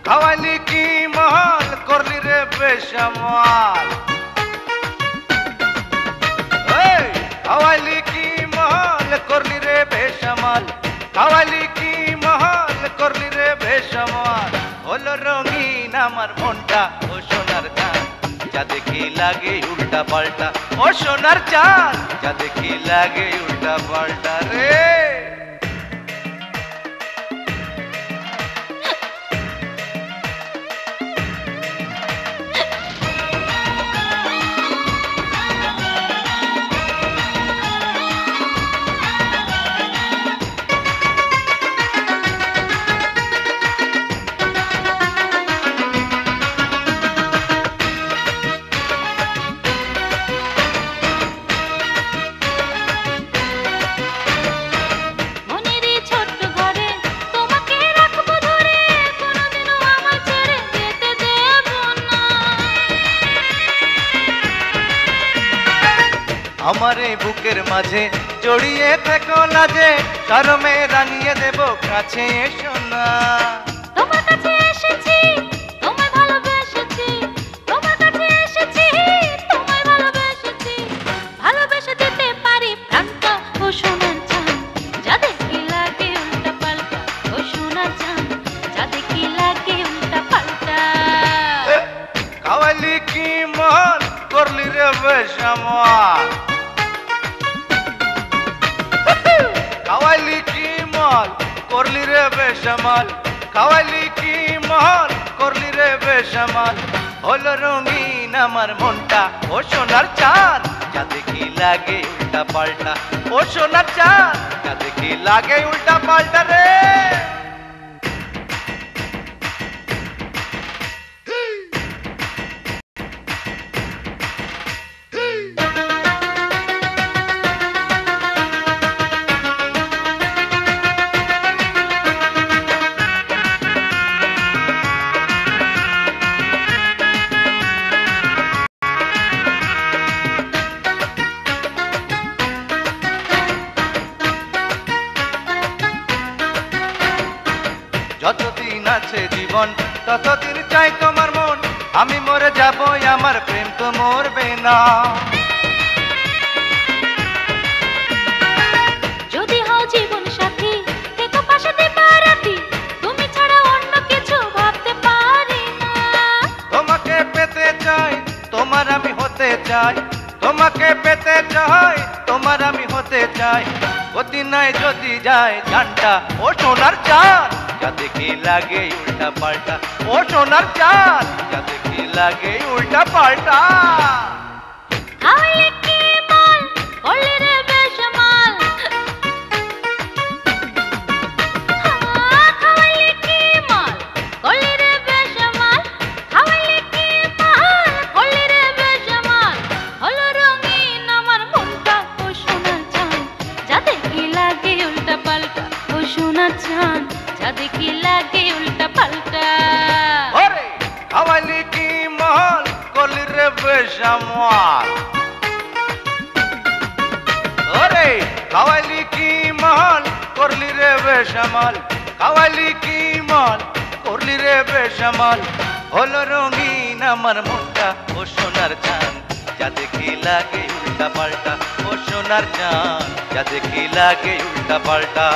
খাওয়াইলি কি মহল করলি রে বেসামাল খাওয়াইলি কি মহল করলি রে বেসামাল খাওয়াইলি কি মহল করলি রে বেসামাল হলো রঙিন আমার মনটা ও সোনার চাঁদ যা দেখি লাগে উল্টা পাল্টা ও সোনার চাঁদ যা দেখি লাগে উল্টা পাল্টা রে আমার এই বুকের মাঝে জড়িয়ে থেকো লাজে শরমে রাঙিয়ে দেব কাছে এসো না তোমার কাছে এসেছি তোমায় ভালোবেসেছি তোমার কাছে এসেছি তোমায় ভালোবেসেছি ভালোবেসে দিতে পারি প্রাণটা ও সোনার চাঁদ যা দেখি লাগে উল্টা পাল্টা ও সোনার চাঁদ যা দেখি লাগে উল্টা পাল্টা খাওয়াইলি কি মহল করলি রে বেসামাল খাওয়াইলি কি মহল করলি রে বেসামাল খাওয়াইলি কি মহল করলি রে বেসামাল হলো রঙিন আমার মনটা ও সোনার চাঁদ যা দেখি লাগে উল্টা পাল্টা ও সোনার চাঁদ যা দেখি লাগে উল্টা পাল্টা রে যতদিন আছে জীবন ততদিন চাই তোমার মন আমি মরে যাব আমার প্রেম তো মরবে না যদি হও জীবন সাথী থেকো পাশে দিবারাতি তুমি ছাড়া অন্য কিছু ভাবতে পারি না তোমাকে পেতে চাই তোমার আমি হতে চাই তোমাকে পেতে চাই তোমার আমি হতে চাই অতি নাই যদি যায় জানটা ও সোনার চাঁদ যা দেখি লাগে উল্টা পাল্টা ও সোনার চাঁদ যা দেখি লাগে উল্টা পাল্টা খাওয়াইলি কি মাল করলি রে বেসামাল খাওয়াইলি কি মাল করলি রে বেসামাল খাওয়াইলি কি মাল করলি রে বেসামাল হলো রঙিন আমার মনটা ও সোনার চাঁদ যা দেখি লাগে উল্টা পাল্টা ও সোনার চাঁদ যা দেখি লাগে উল্টা পাল্টা ওরে খাওয়াইলি কি মহল করলি রে বেসামাল ওরে খাওয়াইলি কি মহল করলি রে বেসামাল খাওয়াইলি কি মহল করলি রে বেসামাল হলো রঙিন আমার মনটা ও সোনার চাঁদ যা দেখি লাগে উল্টা পাল্টা ও সোনার চাঁদ যা দেখি লাগে উল্টা পাল্টা